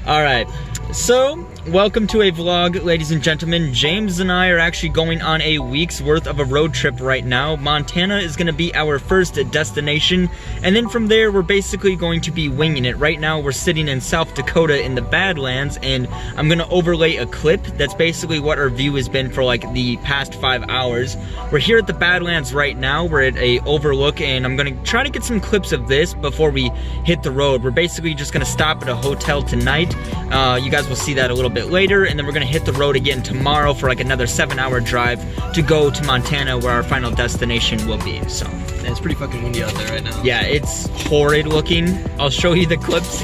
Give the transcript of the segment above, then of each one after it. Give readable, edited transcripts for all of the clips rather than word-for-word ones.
Alright, so welcome to a vlog, ladies and gentlemen. James and I are actually going on a week's worth of a road trip right now. Montana is going to be our first destination, and then from there we're basically going to be winging it. Right now we're sitting in South Dakota in the Badlands, and I'm going to overlay a clip. That's basically what our view has been for like the past 5 hours. We're here at the Badlands right now. We're at a overlook, and I'm going to try to get some clips of this before we hit the road. We're basically just going to stop at a hotel tonight. You guys will see that a little bit later, and then we're gonna hit the road again tomorrow for like another 7-hour drive to go to Montana, where our final destination will be. So it's pretty fucking windy out there right now. Yeah, it's horrid looking. I'll show you the clips,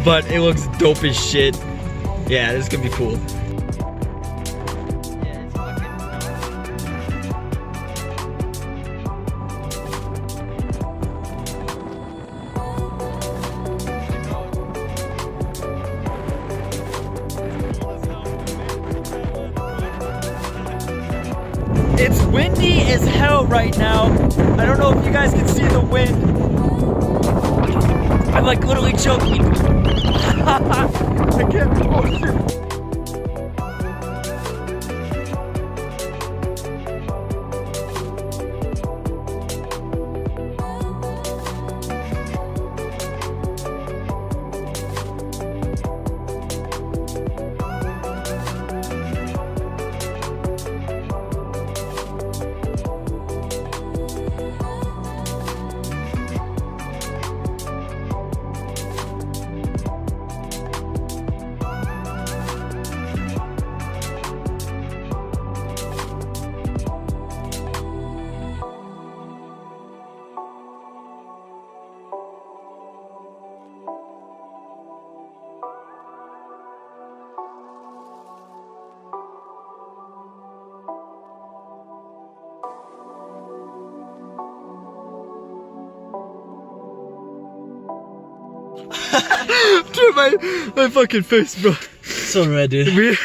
but it looks dope as shit. Yeah, this is gonna be cool. It's windy as hell right now. I don't know if you guys can see the wind. I'm like literally choking. I can't. Oh shit. Dude, my fucking face, bro. So red, dude.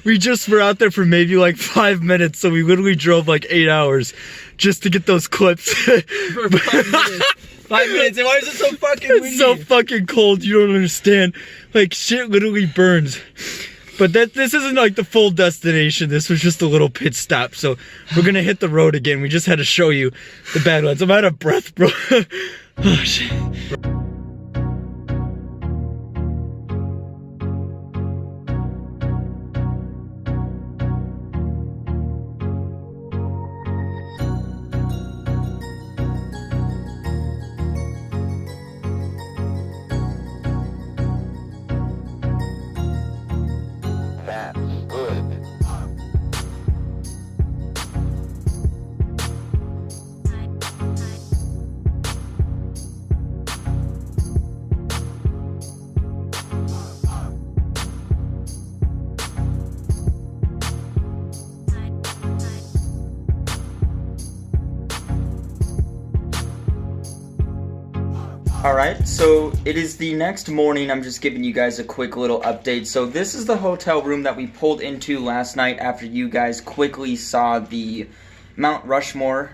We just were out there for maybe like 5 minutes, so we literally drove like 8 hours just to get those clips. For 5 minutes. 5 minutes, and why is it so fucking windy? It's so fucking cold, you don't understand. Like, shit literally burns. But this isn't like the full destination. This was just a little pit stop. So we're gonna hit the road again. We just had to show you the Badlands. I'm out of breath, bro. Oh, shit. Alright, so it is the next morning. I'm just giving you guys a quick little update. So this is the hotel room that we pulled into last night after you guys quickly saw the Mount Rushmore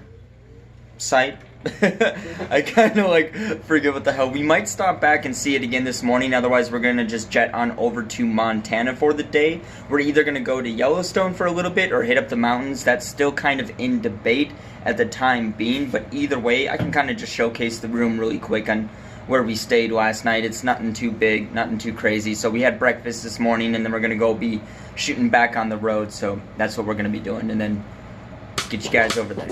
site. I kind of like forget what the hell. We might stop back and see it again this morning. Otherwise, we're going to just jet on over to Montana for the day. We're either going to go to Yellowstone for a little bit or hit up the mountains. That's still kind of in debate at the time being. But either way, I can kind of just showcase the room really quick on where we stayed last night. It's nothing too big, nothing too crazy. So we had breakfast this morning, and then we're going to go be shooting back on the road. So that's what we're going to be doing, and then get you guys over there.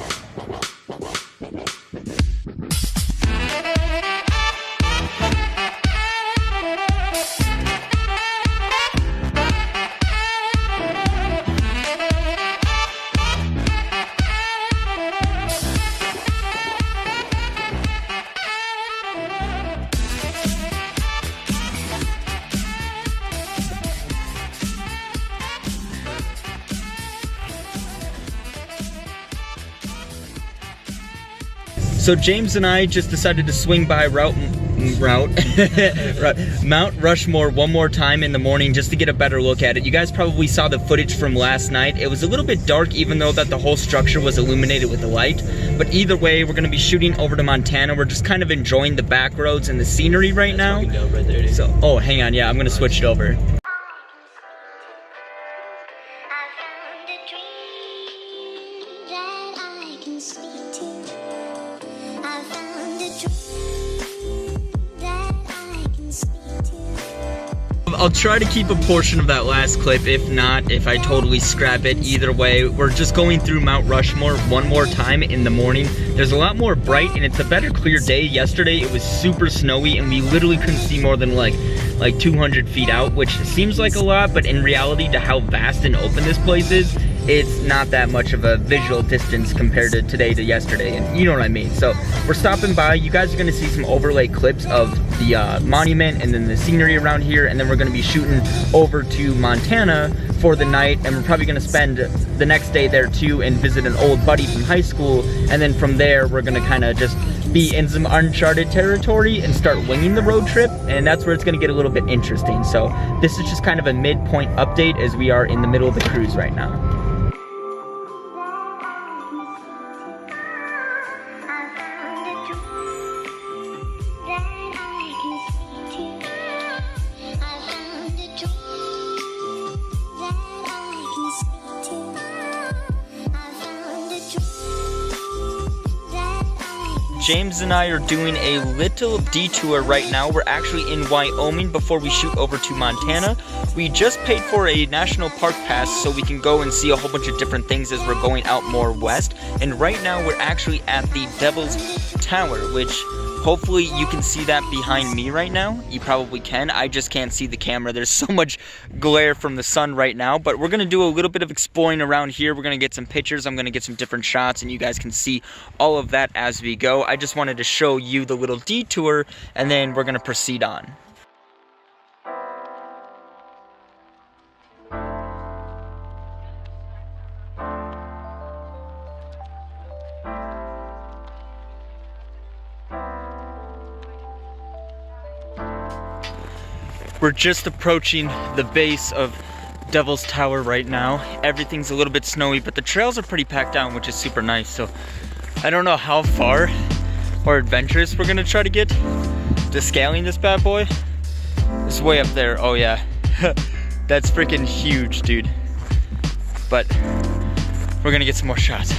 So James and I just decided to swing by Mount Rushmore one more time in the morning just to get a better look at it. You guys probably saw the footage from last night. It was a little bit dark even though that the whole structure was illuminated with the light. But either way, we're going to be shooting over to Montana. We're just kind of enjoying the back roads and the scenery right now. Right there, so, oh, hang on. Yeah, I'm going to switch it over. I'll try to keep a portion of that last clip. If not, if I totally scrap it, either way, we're just going through Mount Rushmore one more time in the morning. There's a lot more bright and it's a better clear day. Yesterday it was super snowy and we literally couldn't see more than like 200 feet out, which seems like a lot, but in reality to how vast and open this place is, it's not that much of a visual distance compared to today to yesterday, and you know what I mean. So we're stopping by. You guys are going to see some overlay clips of the monument and then the scenery around here, and then we're going to be shooting over to Montana for the night, and we're probably going to spend the next day there too and visit an old buddy from high school, and then from there we're going to kind of just be in some uncharted territory and start winging the road trip, and that's where it's going to get a little bit interesting. So this is just kind of a midpoint update as we are in the middle of the cruise right now. James and I are doing a little detour right now. We're actually in Wyoming before we shoot over to Montana. We just paid for a national park pass so we can go and see a whole bunch of different things as we're going out more west. And right now we're actually at the Devil's Tower, which hopefully you can see that behind me right now. You probably can. I just can't see the camera. There's so much glare from the sun right now. But we're going to do a little bit of exploring around here. We're going to get some pictures. I'm going to get some different shots, and you guys can see all of that as we go. I just wanted to show you the little detour, and then we're going to proceed on. We're just approaching the base of Devil's Tower right now. Everything's a little bit snowy, but the trails are pretty packed down, which is super nice. So I don't know how far or adventurous we're gonna try to get to scaling this bad boy. It's way up there. Oh yeah, that's freaking huge, dude. But we're gonna get some more shots.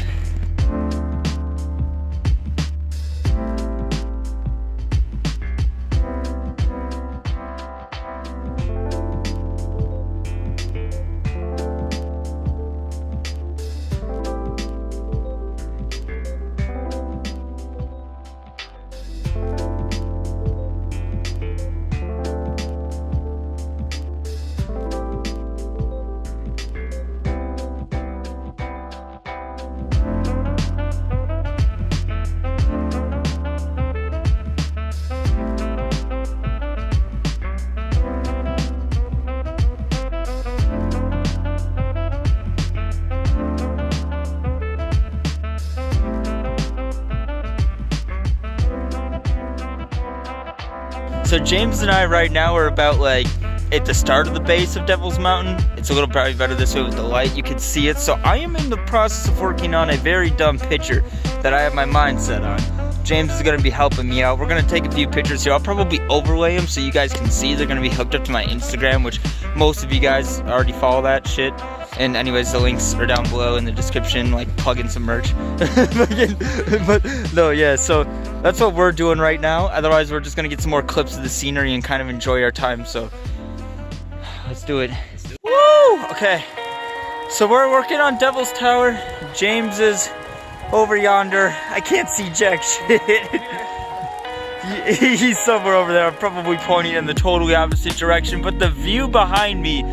So James and I right now are about like at the start of the base of Devil's Mountain. It's a little probably better this way with the light. You can see it. So I am in the process of working on a very dumb picture that I have my mind set on. James is going to be helping me out. We're going to take a few pictures here. I'll probably overlay them so you guys can see. They're going to be hooked up to my Instagram, which most of you guys already follow that shit. And anyways, the links are down below in the description, like plug in some merch. But no, yeah, so that's what we're doing right now. Otherwise, we're just gonna get some more clips of the scenery and kind of enjoy our time. So let's do it. Woo! Okay, so we're working on Devil's Tower. James is over yonder. I can't see jack shit. He's somewhere over there. I'm probably pointing in the totally opposite direction, but the view behind me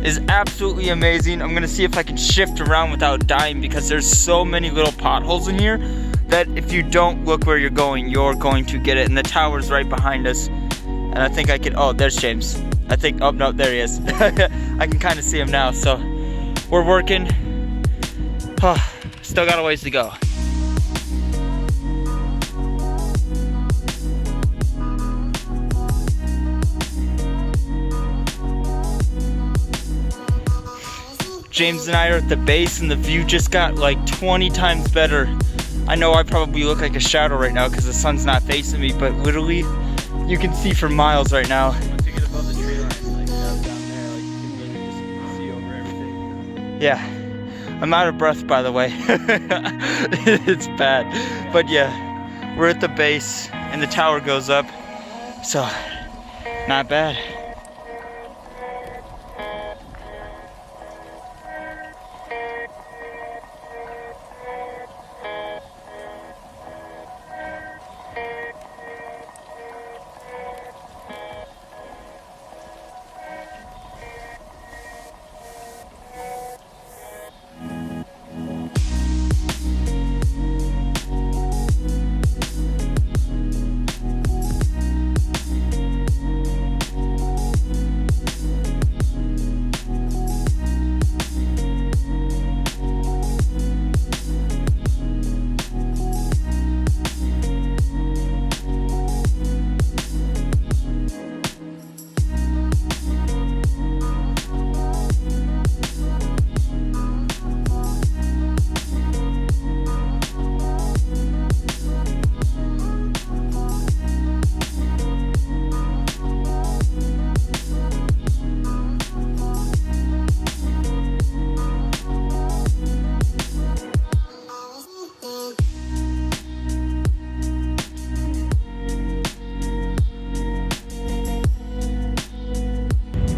is absolutely amazing. I'm gonna see if I can shift around without dying because there's so many little potholes in here that if you don't look where you're going to get it. And the tower's right behind us. And I think I can, oh, there's James. I think, oh no, there he is. I can kind of see him now. So we're working. Oh, still got a ways to go. James and I are at the base and the view just got like 20 times better. I know I probably look like a shadow right now because the sun's not facing me, but literally you can see for miles right now. Once you get above the tree line, like down there, like you can really just see over everything. Yeah, I'm out of breath by the way. It's bad. But yeah, we're at the base and the tower goes up, so not bad.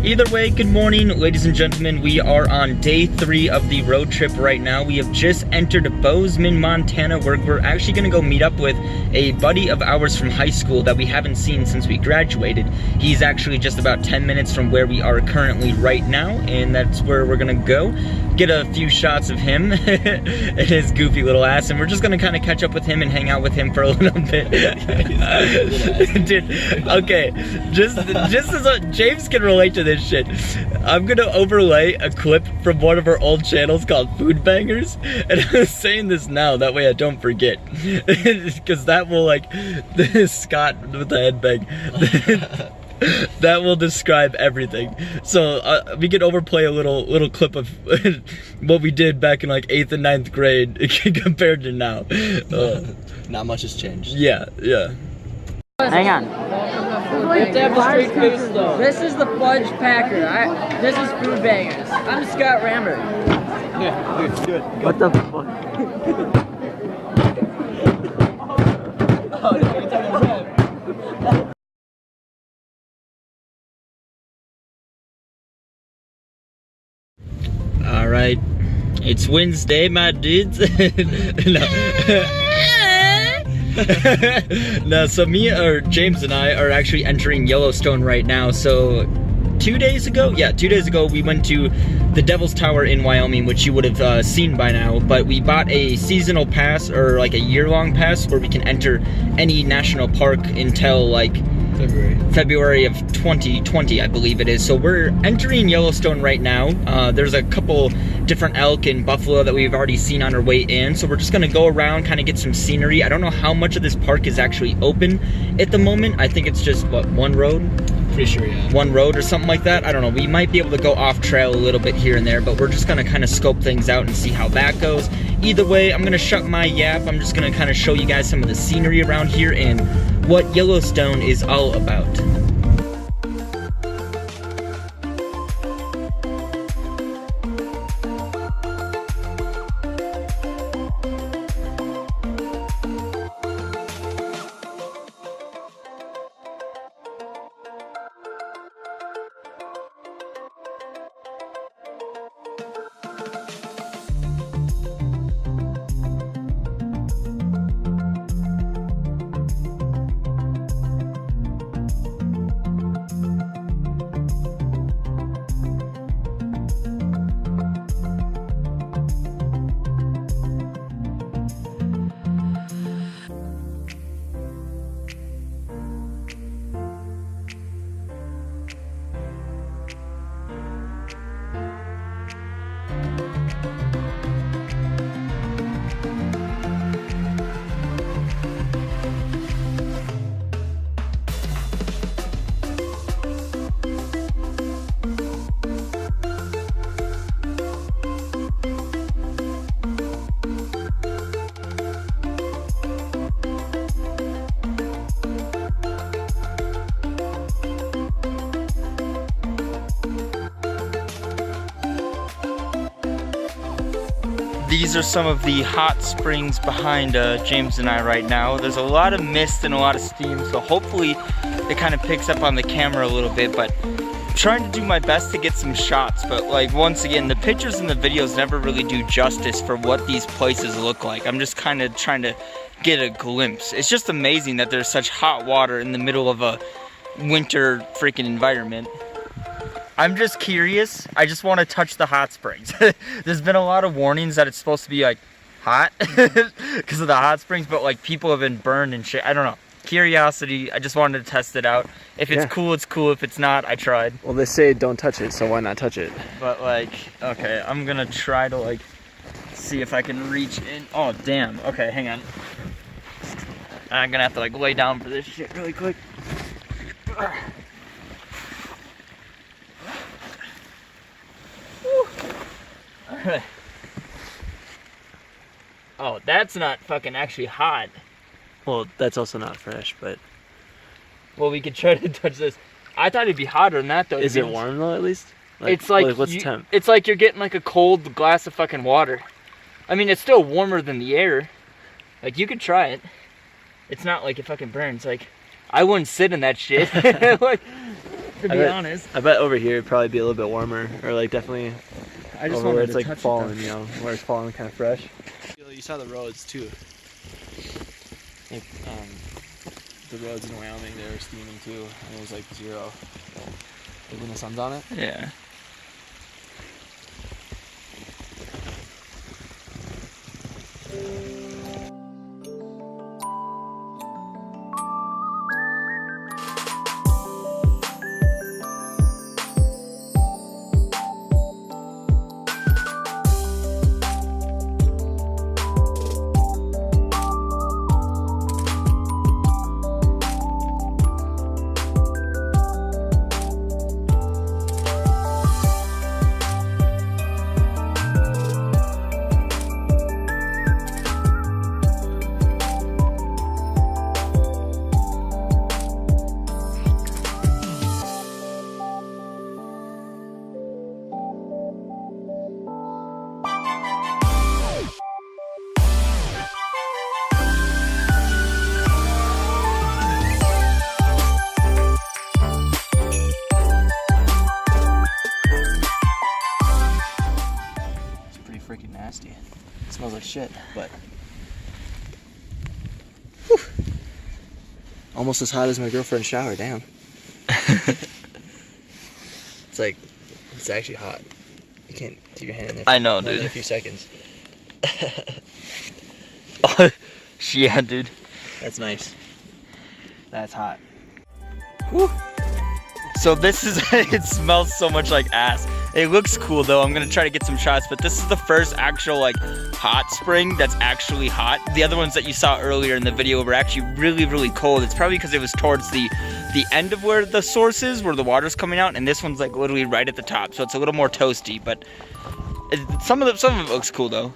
Either way, good morning, ladies and gentlemen. We are on day 3 of the road trip right now. We have just entered Bozeman, Montana, where we're actually gonna go meet up with a buddy of ours from high school that we haven't seen since we graduated. He's actually just about 10 minutes from where we are currently right now, and that's where we're gonna go. Get a few shots of him and his goofy little ass, and we're just gonna kind of catch up with him and hang out with him for a little bit. Dude, okay, just as James can relate to this shit, I'm gonna overlay a clip from one of our old channels called Food Bangers, and I'm saying this now, that way I don't forget, because that will, like, Scott with the headbang, that will describe everything. So we could overplay a little clip of what we did back in like 8th and 9th grade compared to now. Not much has changed. Yeah. Hang on. You have to have a straight face though. This is the Fudge Packer. This is Food Bangers. I'm Scott Rambert. Yeah, do it. What the fuck? All right, it's Wednesday, my dudes. No, so James and I are actually entering Yellowstone right now. So 2 days ago, we went to the Devil's Tower in Wyoming, which you would have seen by now, but we bought a seasonal pass, or like a year-long pass, where we can enter any national park until like February of 2020, I believe it is. So we're entering Yellowstone right now. There's a couple different elk and buffalo that we've already seen on our way in, so we're just gonna go around, kind of get some scenery. I don't know how much of this park is actually open at the moment. I think it's just, what, one road? Pretty sure, yeah. One road or something like that. I don't know. We might be able to go off trail a little bit here and there, but we're just gonna kind of scope things out and see how that goes. Either way, I'm gonna shut my yap. I'm just gonna kind of show you guys some of the scenery around here and what Yellowstone is all about. these are some of the hot springs behind James and I right now. There's a lot of mist and a lot of steam, so hopefully it kind of picks up on the camera a little bit, but I'm trying to do my best to get some shots. But like, once again, the pictures and the videos never really do justice for what these places look like. I'm just kind of trying to get a glimpse. It's just amazing that there's such hot water in the middle of a winter freaking environment. I'm just curious. I just want to touch the hot springs. There's been a lot of warnings that it's supposed to be like hot because of the hot springs, but like people have been burned and shit. I don't know. Curiosity. I just wanted to test it out. If it's cool, it's cool. If it's not, I tried. Well, they say don't touch it, so why not touch it? But like, okay, I'm gonna try to like see if I can reach in. Oh damn. Okay, hang on. I'm gonna have to like lay down for this shit really quick. Alright. Oh, that's not fucking actually hot. Well, that's also not fresh, but... Well, we could try to touch this. I thought it'd be hotter than that, though. Is it warm, though, at least? It's like what's the temp? It's like you're getting like a cold glass of fucking water. I mean, it's still warmer than the air. Like, you could try it. It's not like it fucking burns. Like, I wouldn't sit in that shit. Like, to be honest. I bet over here it'd probably be a little bit warmer, or like definitely... I just over where it's like touch falling, you know, where it's falling kind of fresh. You saw the roads too. Like, the roads in Wyoming, they were steaming too, and it was like 0. Like when the sun's on it. Yeah. Freaking nasty. It smells like shit, but whew. Almost as hot as my girlfriend's shower. Damn. It's like, it's actually hot. You can't keep your hand in there for I know, more dude. than a few seconds. Yeah, dude. That's nice. That's hot. Whew. So this is, it smells so much like ass. It looks cool though. I'm gonna try to get some shots, but this is the first actual like hot spring that's actually hot. The other ones that you saw earlier in the video were actually really, really cold. It's probably because it was towards the end of where the source is, where the water's coming out, and this one's like literally right at the top, so it's a little more toasty. But some of it looks cool though.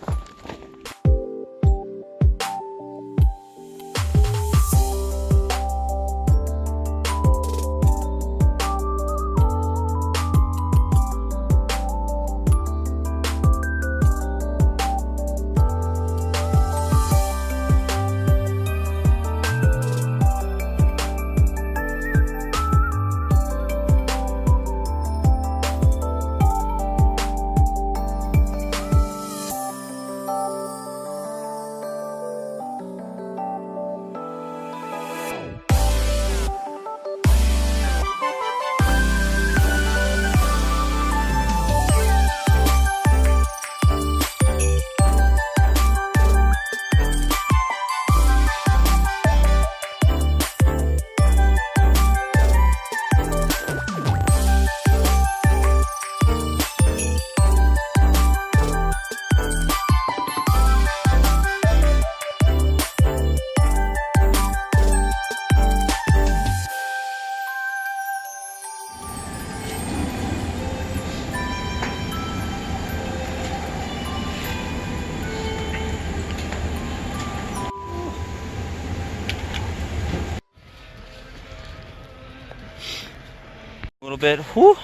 A little bit. Whew.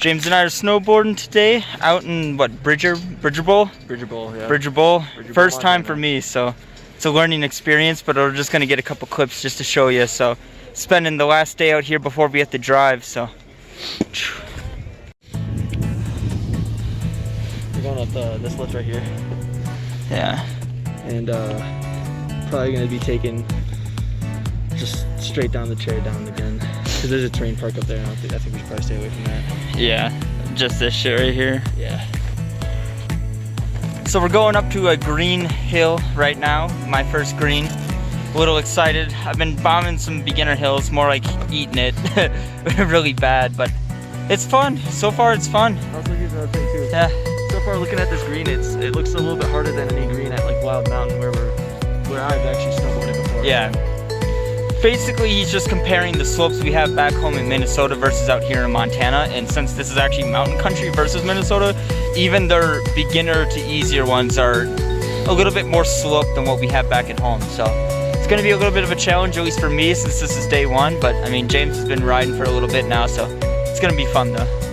James and I are snowboarding today out in what, Bridger Bowl? Bridger Bowl, yeah. Bridger Bowl. Bridger First Bowl, time for me, so it's a learning experience, but we're just gonna get a couple clips just to show you. So spending the last day out here before we have to drive, so. We're going up this lift right here. Yeah. And probably gonna be taking just straight down the trail down again. Cause there's a terrain park up there, and I think we should probably stay away from that. Yeah, just this shit right here. Yeah. So we're going up to a green hill right now, my first green. A little excited. I've been bombing some beginner hills, more like eating it really bad, but it's fun. So far it's fun. I was looking at another thing too. Yeah. So far looking at this green, it looks a little bit harder than any green at like Wild Mountain where I've actually snowboarded before. Yeah. Basically, he's just comparing the slopes we have back home in Minnesota versus out here in Montana. And since this is actually mountain country versus Minnesota, even their beginner to easier ones are a little bit more sloped than what we have back at home. So it's going to be a little bit of a challenge, at least for me, since this is day one. But I mean, James has been riding for a little bit now, so it's going to be fun though.